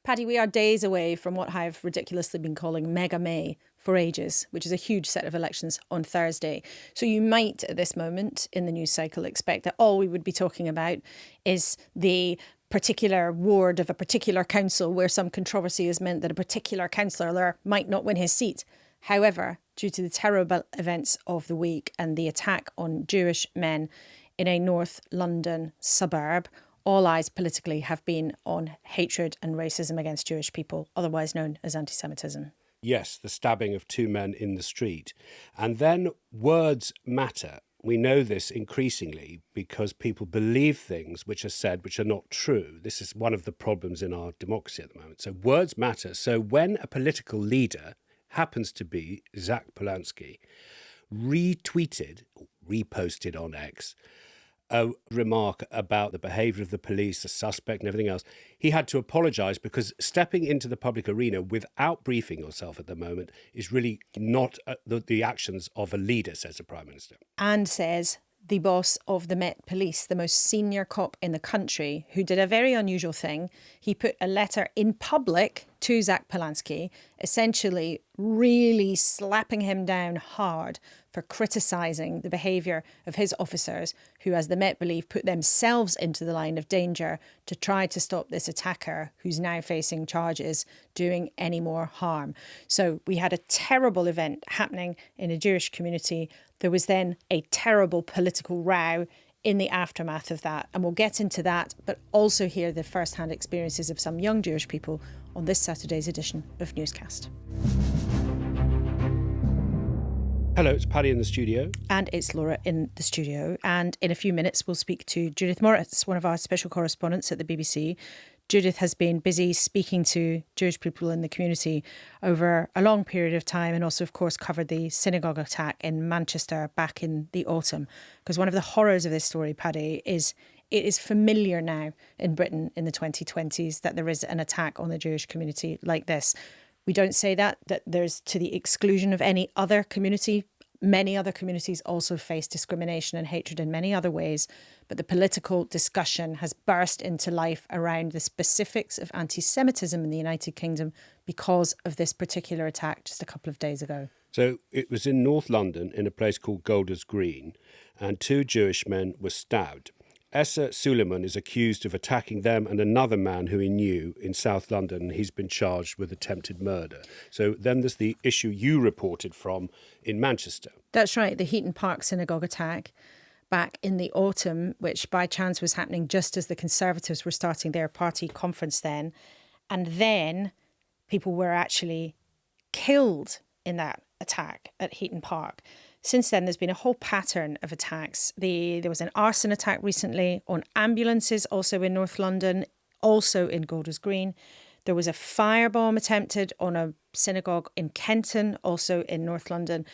Paddy, we are days away from what I've ridiculously been calling Mega May for ages, which is a huge set of elections on Thursday. So you might, at this moment in the news cycle, expect that all we would be talking about is the particular ward of a particular council where some controversy has meant that a particular councillor might not win his seat. However, due to the terrible events of the week and the attack on Jewish men in a North London suburb, all eyes politically have been on hatred and racism against Jewish people, otherwise known as antisemitism. Yes, the stabbing of two men in the street. And then words matter. We know this increasingly because people believe things which are said which are not true. This is one of the problems in our democracy at the moment. So words matter. So when a political leader, happens to be Zach Polanski, reposted on X, a remark about the behaviour of the police, the suspect and everything else, he had to apologise because stepping into the public arena without briefing yourself at the moment is really not the actions of a leader, says the Prime Minister. And says the boss of the Met Police, the most senior cop in the country, who did a very unusual thing. He put a letter in public to Zach Polanski, essentially really slapping him down hard for criticising the behaviour of his officers who, as the Met believe, put themselves into the line of danger to try to stop this attacker who's now facing charges doing any more harm. So we had a terrible event happening in a Jewish community. There was then a terrible political row in the aftermath of that. And we'll get into that, but also hear the first-hand experiences of some young Jewish people on this Saturday's edition of Newscast. Hello, it's Paddy in the studio. And it's Laura in the studio. And in a few minutes, we'll speak to Judith Moritz, one of our special correspondents at the BBC. Judith has been busy speaking to Jewish people in the community over a long period of time and also, of course, covered the synagogue attack in Manchester back in the autumn. Because one of the horrors of this story, Paddy, is it is familiar now in Britain in the 2020s that there is an attack on the Jewish community like this. We don't say that there's to the exclusion of any other community. Many other communities also face discrimination and hatred in many other ways, but the political discussion has burst into life around the specifics of anti-Semitism in the United Kingdom because of this particular attack just a couple of days ago. So it was in North London in a place called Golders Green, and two Jewish men were stabbed. Essa Suleiman is accused of attacking them and another man who he knew in South London. He's been charged with attempted murder. So then there's the issue you reported from in Manchester. That's right, the Heaton Park synagogue attack back in the autumn, which by chance was happening just as the Conservatives were starting their party conference then. And then people were actually killed in that attack at Heaton Park. Since then, there's been a whole pattern of attacks. There was an arson attack recently on ambulances, also in North London, also in Golders Green. There was a firebomb attempted on a synagogue in Kenton, also in North London.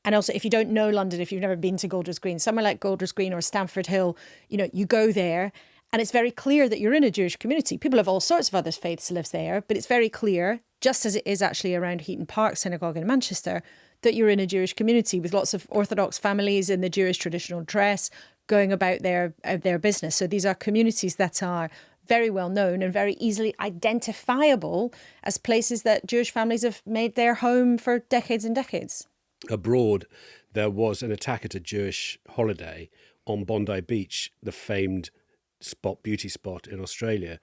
And also, if you don't know London, if you've never been to Golders Green, somewhere like Golders Green or Stamford Hill, you go there and it's very clear that you're in a Jewish community. People of all sorts of other faiths live there, but it's very clear, just as it is actually around Heaton Park Synagogue in Manchester, that you're in a Jewish community with lots of Orthodox families in the Jewish traditional dress going about their business. So these are communities that are very well known and very easily identifiable as places that Jewish families have made their home for decades and decades. Abroad, there was an attack at a Jewish holiday on Bondi Beach, the famed beauty spot in Australia.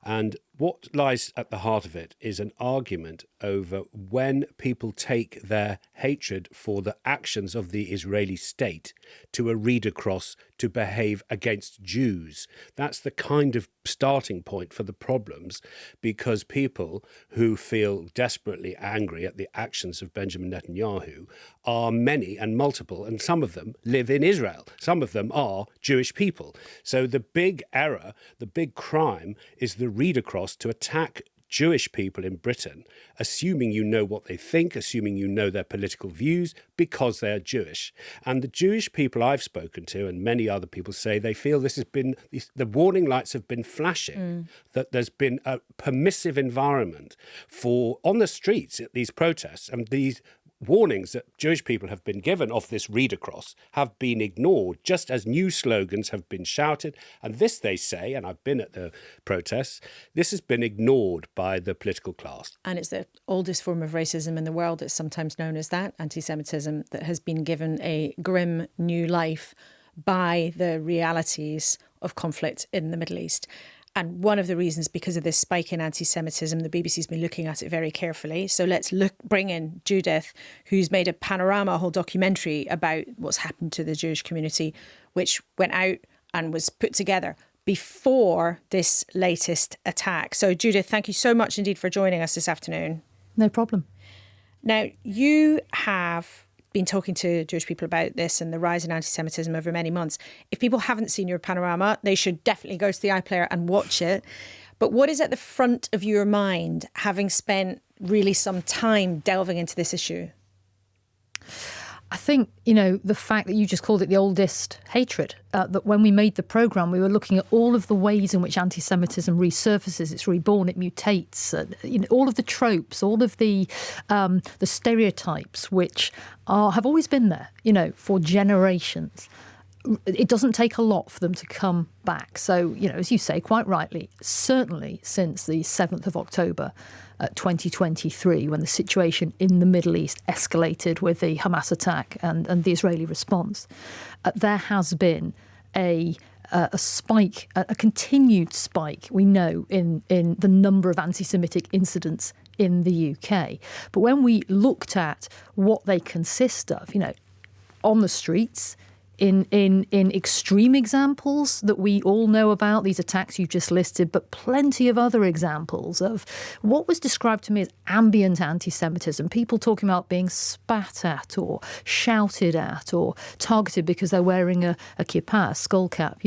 And what lies at the heart of it is an argument over when people take their hatred for the actions of the Israeli state to a read across to behave against Jews. That's the kind of starting point for the problems, because people who feel desperately angry at the actions of Benjamin Netanyahu are many and multiple, and some of them live in Israel. Some of them are Jewish people. So the big error, the big crime is the read across to attack Jewish people in Britain, assuming you know what they think, assuming you know their political views, because they are Jewish. And the Jewish people I've spoken to, and many other people say, they feel this has been, the warning lights have been flashing, that there's been a permissive environment on the streets at these protests, and these warnings that Jewish people have been given of this read across have been ignored, just as new slogans have been shouted. And this, they say, and I've been at the protests, this has been ignored by the political class. And it's the oldest form of racism in the world. It's sometimes known as that, anti-Semitism, that has been given a grim new life by the realities of conflict in the Middle East. And one of the reasons, because of this spike in anti-Semitism, the BBC's been looking at it very carefully. So let's bring in Judith, who's made a panorama, a whole documentary about what's happened to the Jewish community, which went out and was put together before this latest attack. So Judith, thank you so much indeed for joining us this afternoon. No problem. Now, you have been talking to Jewish people about this and the rise in anti-Semitism over many months. If people haven't seen your panorama, they should definitely go to the iPlayer and watch it. But what is at the front of your mind, having spent really some time delving into this issue? I think, the fact that you just called it the oldest hatred, that when we made the programme, we were looking at all of the ways in which anti-Semitism resurfaces, it's reborn, it mutates, all of the tropes, all of the stereotypes which have always been there, for generations. It doesn't take a lot for them to come back. So, as you say, quite rightly, certainly since the 7th of October, 2023, when the situation in the Middle East escalated with the Hamas attack and the Israeli response, there has been a spike, a continued spike, we know, in the number of anti-Semitic incidents in the UK. But when we looked at what they consist of, on the streets, in extreme examples that we all know about, these attacks you've just listed, but plenty of other examples of what was described to me as ambient anti-Semitism, people talking about being spat at or shouted at or targeted because they're wearing a kippah, a skull cap,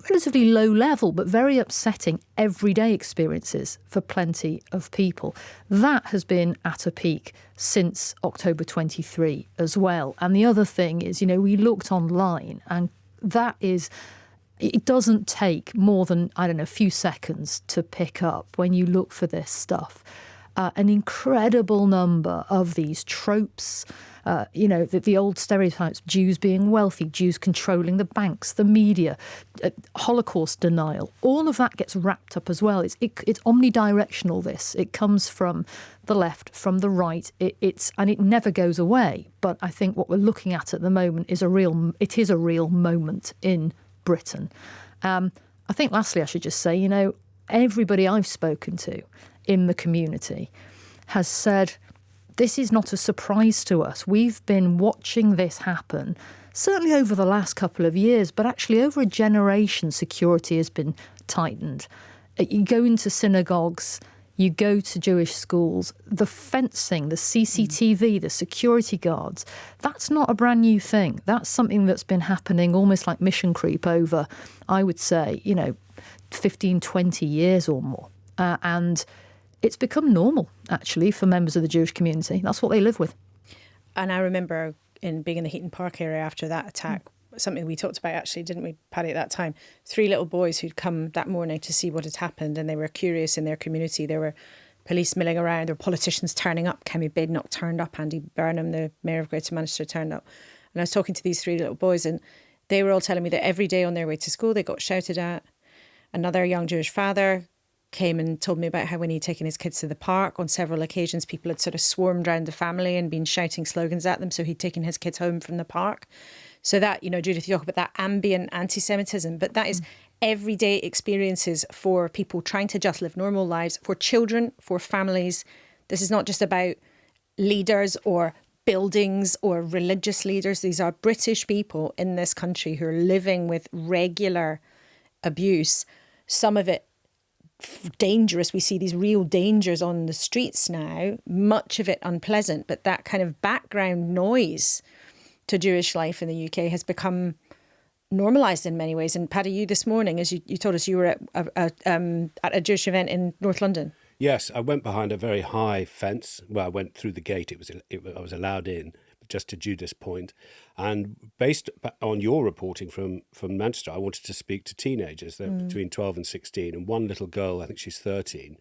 relatively low level, but very upsetting everyday experiences for plenty of people. That has been at a peak since October 23 as well. And the other thing is, we looked online and it doesn't take more than, a few seconds to pick up when you look for this stuff. An incredible number of these tropes, the old stereotypes, Jews being wealthy, Jews controlling the banks, the media, Holocaust denial, all of that gets wrapped up as well. It's omnidirectional, this. It comes from the left, from the right, and it never goes away. But I think what we're looking at the moment is a real moment in Britain. I think lastly, I should just say, everybody I've spoken to in the community has said, this is not a surprise to us. We've been watching this happen, certainly over the last couple of years, but actually over a generation, security has been tightened. You go into synagogues, you go to Jewish schools, the fencing, the CCTV, the security guards, that's not a brand new thing. That's something that's been happening almost like mission creep over, I would say, 15, 20 years or more. And it's become normal, actually, for members of the Jewish community. That's what they live with. And I remember being in the Heaton Park area after that attack, something we talked about, actually, didn't we, Paddy, at that time? 3 little boys who'd come that morning to see what had happened, and they were curious in their community. There were police milling around, there were politicians turning up. Kemi Badenoch turned up, Andy Burnham, the Mayor of Greater Manchester, turned up. And I was talking to these 3 little boys, and they were all telling me that every day on their way to school, they got shouted at. Another young Jewish father came and told me about how when he'd taken his kids to the park, on several occasions, people had sort of swarmed around the family and been shouting slogans at them. So he'd taken his kids home from the park. So that, Judith, you talk about that ambient anti-Semitism, but that is everyday experiences for people trying to just live normal lives, for children, for families. This is not just about leaders or buildings or religious leaders. These are British people in this country who are living with regular abuse. Some of it dangerous. We see these real dangers on the streets now, much of it unpleasant, but that kind of background noise to Jewish life in the UK has become normalised in many ways. And Paddy, you this morning, as you told us, you were at a Jewish event in North London. Yes, I went behind a very high fence. Well, I went through the gate. I was allowed in, just to Judith's point. And based on your reporting from Manchester, I wanted to speak to teenagers. They're between 12 and 16. And one little girl, I think she's 13,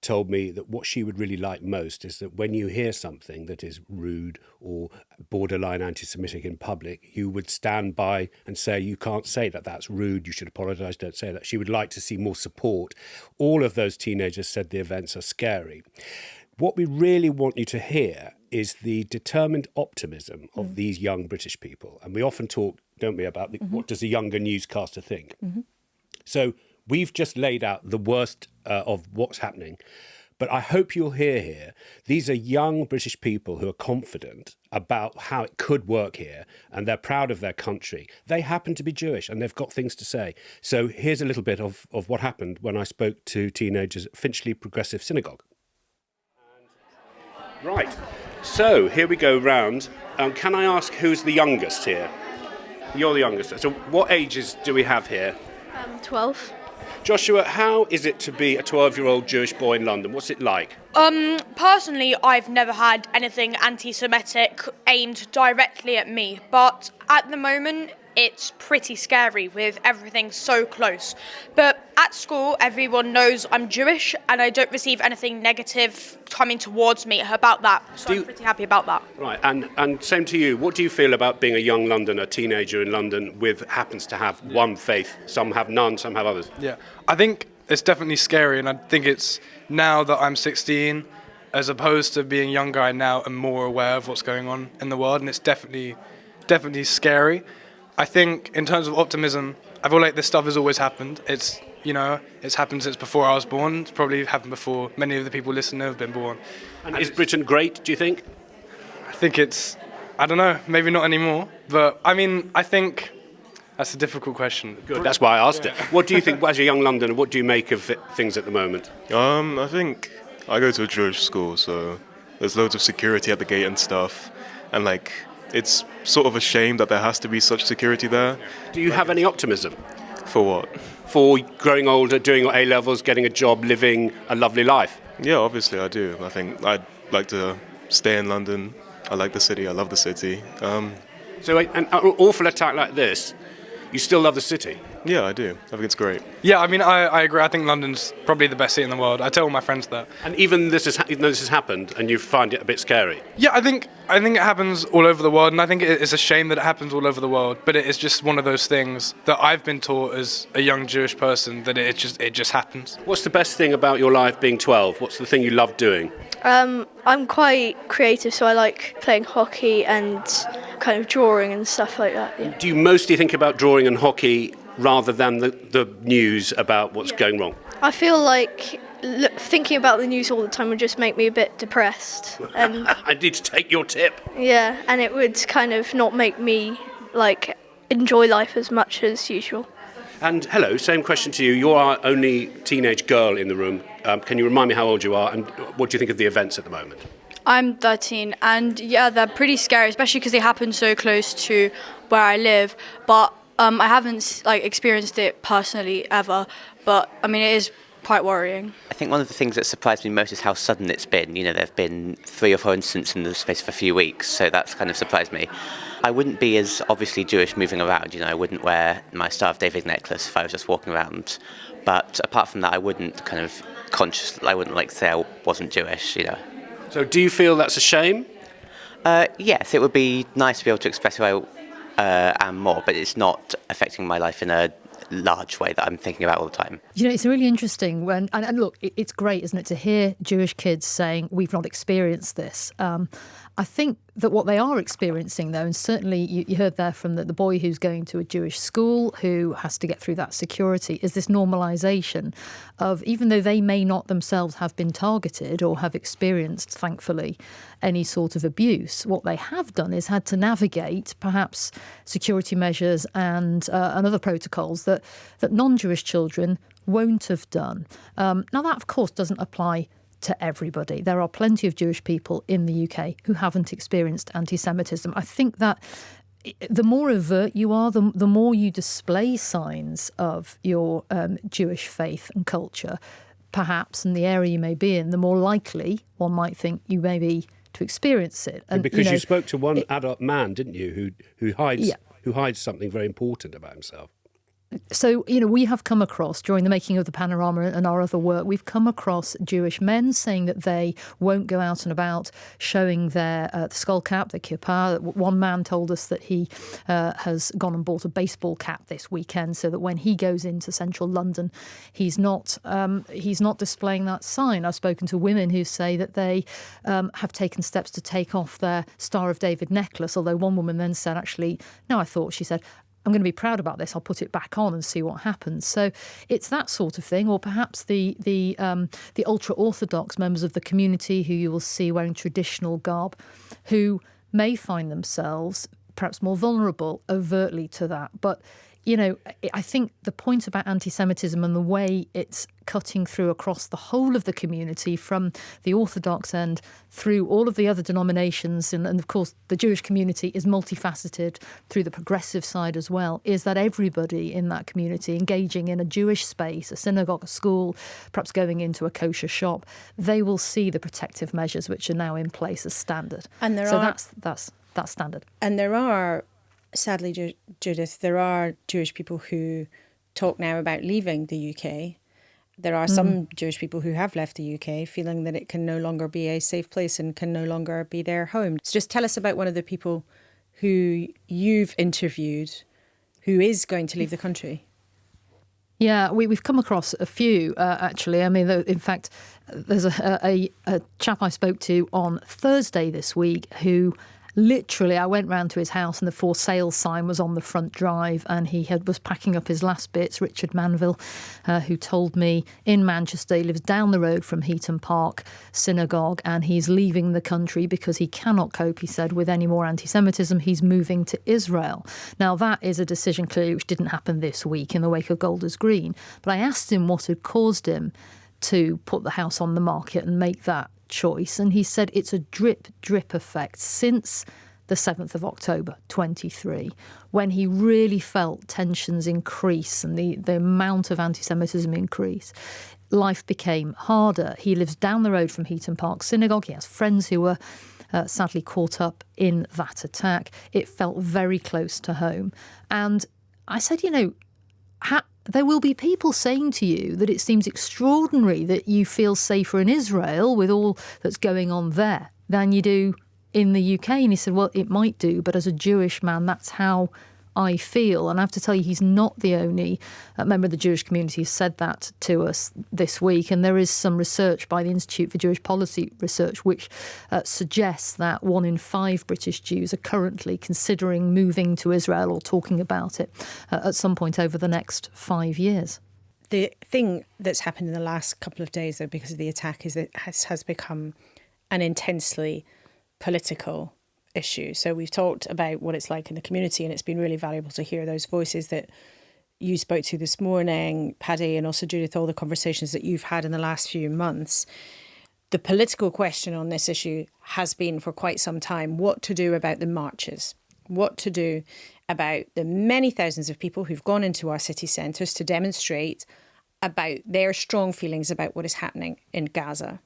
told me that what she would really like most is that when you hear something that is rude or borderline anti-Semitic in public, you would stand by and say, you can't say that, that's rude, you should apologise, don't say that. She would like to see more support. All of those teenagers said the events are scary. What we really want you to hear is the determined optimism of these young British people. And we often talk, don't we, about what does a younger newscaster think? So we've just laid out the worst of what's happening. But I hope you'll hear here, these are young British people who are confident about how it could work here, and they're proud of their country. They happen to be Jewish, and they've got things to say. So here's a little bit of what happened when I spoke to teenagers at Finchley Progressive Synagogue. Right, so here we go round. Can I ask who's the youngest here? You're the youngest. So what ages do we have here? 12. Joshua, how is it to be a 12-year-old Jewish boy in London? What's it like? Personally, I've never had anything anti-Semitic aimed directly at me, but at the moment, it's pretty scary with everything so close. But at school, everyone knows I'm Jewish, and I don't receive anything negative coming towards me about that. So I'm pretty happy about that. Right, and same to you. What do you feel about being a young Londoner, teenager in London, with happens to have one faith? Some have none, some have others. Yeah, I think it's definitely scary, and I think it's now that I'm 16, as opposed to being younger, I now am more aware of what's going on in the world, and it's definitely scary. I think in terms of optimism, I feel like this stuff has always happened. It's happened since before I was born. It's probably happened before many of the people listening have been born. And is Britain great, do you think? I think I don't know, maybe not anymore. But I mean, I think that's a difficult question. Good, that's why I asked it. What do you think, as a young Londoner, what do you make of things at the moment? I think I go to a Jewish school, so there's loads of security at the gate and stuff. And it's sort of a shame that there has to be such security there. Do you have any optimism? For what? For growing older, doing your A-levels, getting a job, living a lovely life? Yeah, obviously I do. I think I'd like to stay in London. I like the city. I love the city. So an awful attack like this, you still love the city? Yeah, I do. I think it's great. Yeah, I mean, I agree. I think London's probably the best city in the world. I tell all my friends that. And even this has happened, and you find it a bit scary? Yeah, I think it happens all over the world, and I think it's a shame that it happens all over the world. But it is just one of those things that I've been taught as a young Jewish person that it just happens. What's the best thing about your life being 12? What's the thing you love doing? I'm quite creative, so I like playing hockey and kind of drawing and stuff like that. Yeah. Do you mostly think about drawing and hockey rather than the news about what's going wrong? I feel like thinking about the news all the time would just make me a bit depressed. I need to take your tip. Yeah, and it would kind of not make me enjoy life as much as usual. And hello, same question to you. You're our only teenage girl in the room. Can you remind me how old you are and what do you think of the events at the moment? I'm 13, and yeah, they're pretty scary, especially because they happen so close to where I live. But I haven't experienced it personally ever. But I mean, it is quite worrying. I think one of the things that surprised me most is how sudden it's been. You know, there have been 3 or 4 incidents in the space of a few weeks, so that's kind of surprised me. I wouldn't be as obviously Jewish moving around. You know, I wouldn't wear my Star of David necklace if I was just walking around. But apart from that, I wouldn't I wouldn't say I wasn't Jewish, you know. So do you feel that's a shame? Yes, it would be nice to be able to express who I am more, but it's not affecting my life in a large way that I'm thinking about all the time. You know, it's really interesting and look, it's great, isn't it, to hear Jewish kids saying we've not experienced this. I think that what they are experiencing, though, and certainly you heard there from the boy who's going to a Jewish school who has to get through that security, is this normalisation of, even though they may not themselves have been targeted or have experienced, thankfully, any sort of abuse, what they have done is had to navigate perhaps security measures and other protocols that non-Jewish children won't have done. Now, that, of course, doesn't apply to everybody. There are plenty of Jewish people in the UK who haven't experienced anti-Semitism. I think that the more overt you are, the more you display signs of your Jewish faith and culture, perhaps, in the area you may be in, the more likely one might think you may be to experience it. And because you spoke to one adult man, didn't you, who hides something very important about himself? So, we have come across, during the making of the panorama and our other work, we've come across Jewish men saying that they won't go out and about showing their skull cap, their kippah. One man told us that he has gone and bought a baseball cap this weekend so that when he goes into central London, he's not displaying that sign. I've spoken to women who say that they have taken steps to take off their Star of David necklace, although one woman then said, actually, no, she said, I'm going to be proud about this. I'll put it back on and see what happens. So it's that sort of thing, or perhaps the ultra-Orthodox members of the community who you will see wearing traditional garb, who may find themselves perhaps more vulnerable overtly to that. But I think the point about anti-Semitism and the way it's cutting through across the whole of the community, from the Orthodox end through all of the other denominations, and of course the Jewish community is multifaceted through the progressive side as well, is that everybody in that community engaging in a Jewish space, a synagogue, a school, perhaps going into a kosher shop, they will see the protective measures which are now in place as standard. And that's standard. And there are, sadly, Judith, there are Jewish people who talk now about leaving the UK. There are some Jewish people who have left the UK feeling that it can no longer be a safe place and can no longer be their home. So just tell us about one of the people who you've interviewed who is going to leave the country. Yeah, we've come across a few, actually. I mean, in fact, there's a chap I spoke to on Thursday this week who literally, I went round to his house and the for sale sign was on the front drive, and he was packing up his last bits. Richard Manville, who told me in Manchester, he lives down the road from Heaton Park Synagogue, and he's leaving the country because he cannot cope, he said, with any more anti-Semitism. He's moving to Israel. Now, that is a decision clearly which didn't happen this week in the wake of Golders Green. But I asked him what had caused him to put the house on the market and make that choice, and he said it's a drip effect since the 7th of October 23, when he really felt tensions increase and the amount of anti-Semitism increase. Life became harder. He lives down the road from Heaton Park Synagogue. He has friends who were sadly caught up in that attack. It felt very close to home. And I said, there will be people saying to you that it seems extraordinary that you feel safer in Israel with all that's going on there than you do in the UK. And he said, well, it might do, but as a Jewish man, that's how I feel. And I have to tell you, he's not the only member of the Jewish community who said that to us this week. And there is some research by the Institute for Jewish Policy Research which suggests that 1 in 5 British Jews are currently considering moving to Israel or talking about it at some point over the next 5 years. The thing that's happened in the last couple of days, though, because of the attack, is that it has become an intensely political issue. So we've talked about what it's like in the community, and it's been really valuable to hear those voices that you spoke to this morning, Paddy, and also Judith, all the conversations that you've had in the last few months. The political question on this issue has been for quite some time what to do about the marches, what to do about the many thousands of people who've gone into our city centres to demonstrate about their strong feelings about what is happening in Gaza.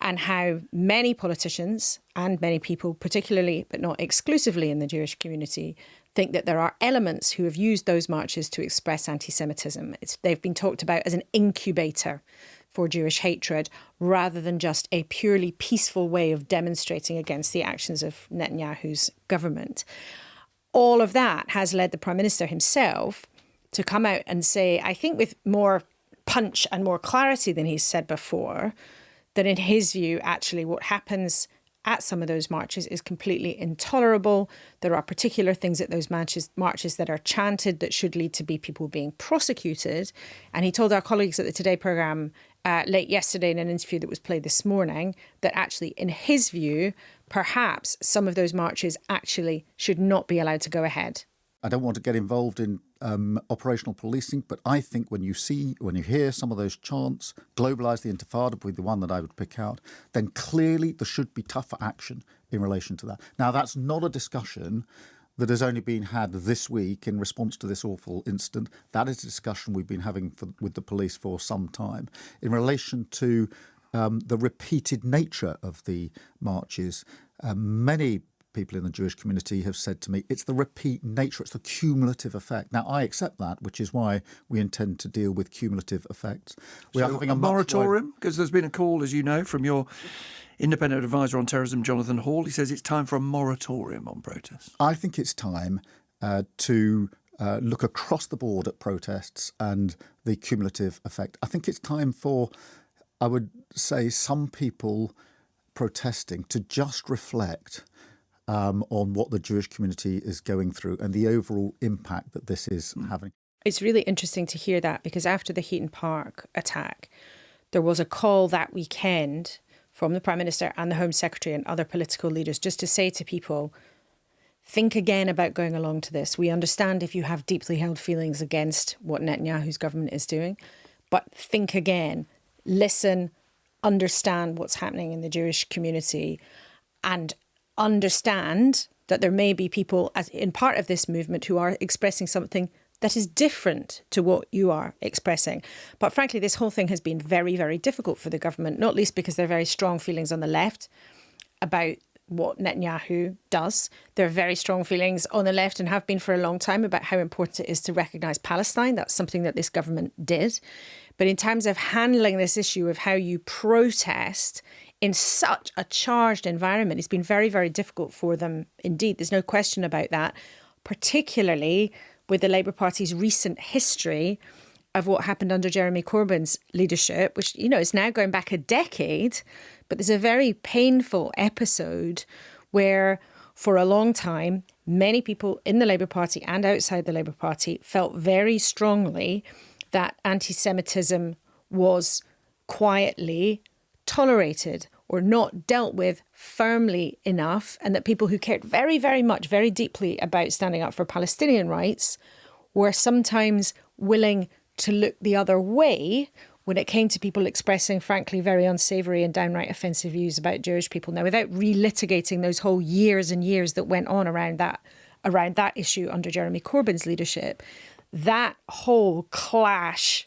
And how many politicians and many people, particularly but not exclusively in the Jewish community, think that there are elements who have used those marches to express anti-Semitism. They've been talked about as an incubator for Jewish hatred rather than just a purely peaceful way of demonstrating against the actions of Netanyahu's government. All of that has led the Prime Minister himself to come out and say, I think with more punch and more clarity than he's said before, that in his view, actually what happens at some of those marches is completely intolerable. There are particular things at those marches that are chanted that should lead to be people being prosecuted. And he told our colleagues at the Today programme late yesterday in an interview that was played this morning that actually, in his view, perhaps some of those marches actually should not be allowed to go ahead. I don't want to get involved in operational policing, but I think when you hear some of those chants, globalise the Intifada would be the one that I would pick out, then clearly there should be tougher action in relation to that. Now, that's not a discussion that has only been had this week in response to this awful incident. That is a discussion we've been having with the police for some time. In relation to the repeated nature of the marches, many people in the Jewish community have said to me, it's the repeat nature, it's the cumulative effect. Now, I accept that, which is why we intend to deal with cumulative effects. We are having a moratorium, because there's been a call, as you know, from your independent advisor on terrorism, Jonathan Hall. He says it's time for a moratorium on protests. I think it's time to look across the board at protests and the cumulative effect. I think it's time for, I would say, some people protesting to just reflect on what the Jewish community is going through and the overall impact that this is having. It's really interesting to hear that, because after the Heaton Park attack, there was a call that weekend from the Prime Minister and the Home Secretary and other political leaders just to say to people, think again about going along to this. We understand if you have deeply held feelings against what Netanyahu's government is doing, but think again, listen, understand what's happening in the Jewish community, and understand that there may be people as in part of this movement who are expressing something that is different to what you are expressing. But frankly, this whole thing has been very, very difficult for the government, not least because there are very strong feelings on the left about what Netanyahu does. There are very strong feelings on the left, and have been for a long time, about how important it is to recognise Palestine. That's something that this government did. But in terms of handling this issue of how you protest in such a charged environment, it's been very, very difficult for them indeed. There's no question about that, particularly with the Labour Party's recent history of what happened under Jeremy Corbyn's leadership, which, you know, is now going back a decade. But there's a very painful episode where, for a long time, many people in the Labour Party and outside the Labour Party felt very strongly that anti-Semitism was quietly tolerated or not dealt with firmly enough, and that people who cared very, very much, very deeply about standing up for Palestinian rights were sometimes willing to look the other way when it came to people expressing, frankly, very unsavoury and downright offensive views about Jewish people. Now, without relitigating those whole years and years that went on around that issue under Jeremy Corbyn's leadership, that whole clash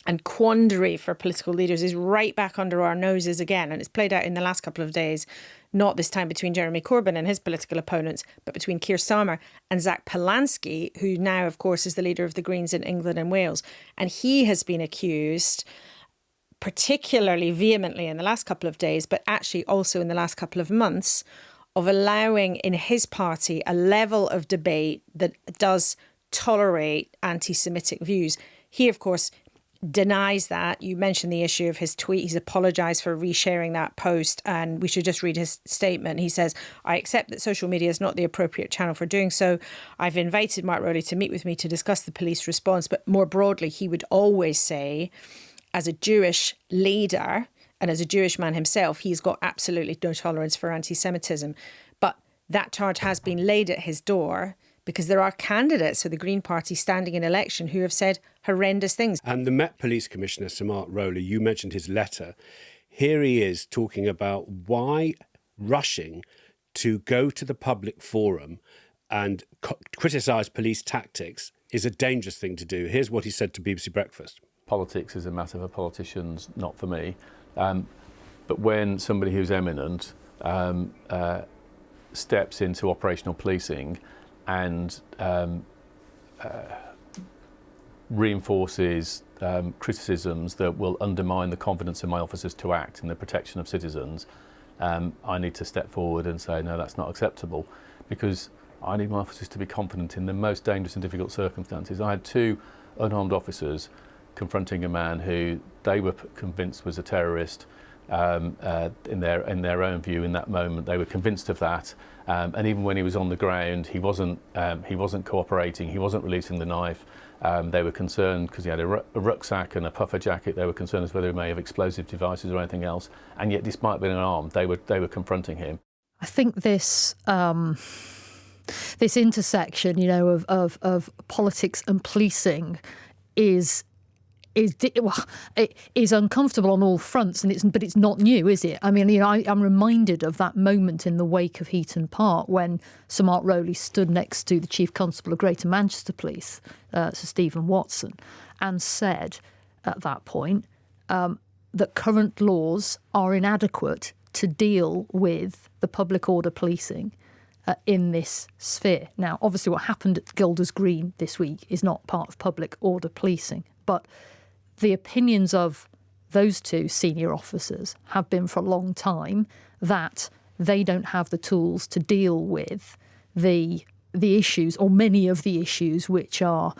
and quandary for political leaders is right back under our noses again. And it's played out in the last couple of days, not this time between Jeremy Corbyn and his political opponents, but between Keir Starmer and Zach Polanski, who now, of course, is the leader of the Greens in England and Wales. And he has been accused, particularly vehemently in the last couple of days, but actually also in the last couple of months, of allowing in his party a level of debate that does tolerate anti-Semitic views. He, of course, denies that. You mentioned the issue of his tweet. He's apologised for resharing that post, and we should just read his statement. He says, "I accept that social media is not the appropriate channel for doing so. I've invited Mark Rowley to meet with me to discuss the police response." But more broadly, he would always say, as a Jewish leader and as a Jewish man himself, he's got absolutely no tolerance for anti-Semitism. But that charge has been laid at his door, because there are candidates for the Green Party standing in election who have said horrendous things. And the Met Police Commissioner, Sir Mark Rowley, you mentioned his letter. Here he is talking about why rushing to go to the public forum and criticise police tactics is a dangerous thing to do. Here's what he said to BBC Breakfast. Politics is a matter for politicians, not for me. But when somebody who's eminent steps into operational policing and reinforces criticisms that will undermine the confidence of my officers to act in the protection of citizens, I need to step forward and say, no, that's not acceptable, because I need my officers to be confident in the most dangerous and difficult circumstances. I had two unarmed officers confronting a man who they were convinced was a terrorist. In their own view, in that moment, they were convinced of that, and even when he was on the ground, he wasn't cooperating. He wasn't releasing the knife. They were concerned because he had a rucksack and a puffer jacket. They were concerned as whether he may have explosive devices or anything else. And yet, despite being unarmed, they were confronting him. I think this intersection, of politics and policing is uncomfortable on all fronts, but it's not new, is it? I mean, I'm reminded of that moment in the wake of Heaton Park when Sir Mark Rowley stood next to the Chief Constable of Greater Manchester Police, Sir Stephen Watson, and said at that point that current laws are inadequate to deal with the public order policing in this sphere. Now, obviously what happened at Golders Green this week is not part of public order policing, but the opinions of those two senior officers have been for a long time that they don't have the tools to deal with the issues, or many of the issues which are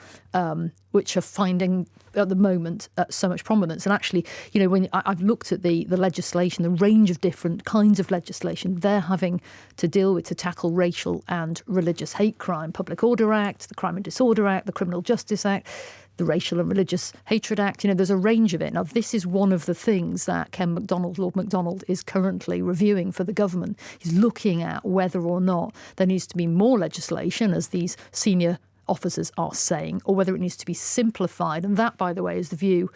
finding at the moment so much prominence. And actually, you know, when I've looked at the legislation, the range of different kinds of legislation they're having to deal with to tackle racial and religious hate crime, Public Order Act, the Crime and Disorder Act, the Criminal Justice Act, the Racial and Religious Hatred Act, you know, there's a range of it. Now, this is one of the things that Lord MacDonald, is currently reviewing for the government. He's looking at whether or not there needs to be more legislation, as these senior officers are saying, or whether it needs to be simplified. And that, by the way, is the view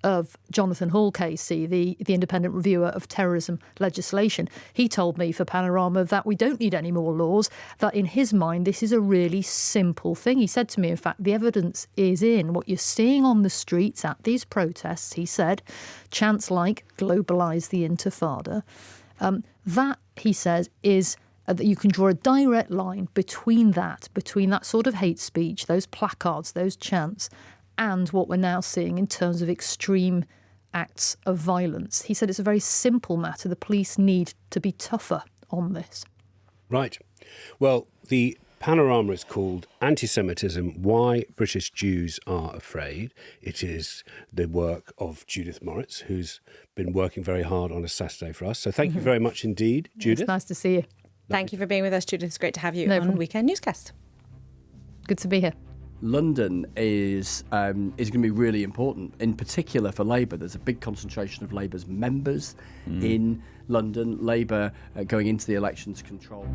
of Jonathan Hall, KC, the independent reviewer of terrorism legislation. He told me for Panorama that we don't need any more laws, that in his mind this is a really simple thing. He said to me, in fact, the evidence is in what you're seeing on the streets at these protests, he said, chants like globalise the Intifada. That, he says, is that you can draw a direct line between that sort of hate speech, those placards, those chants, and what we're now seeing in terms of extreme acts of violence. He said it's a very simple matter. The police need to be tougher on this. Right. Well, the panorama is called Antisemitism, Why British Jews Are Afraid. It is the work of Judith Moritz, who's been working very hard on a Saturday for us. So thank you very much indeed, Judith. It's nice to see you. Thank you for being with us, Judith. It's great to have you No on problem. Weekend Newscast. Good to be here. London is going to be really important, in particular for Labour. There's a big concentration of Labour's members in London. Labour going into the election to control.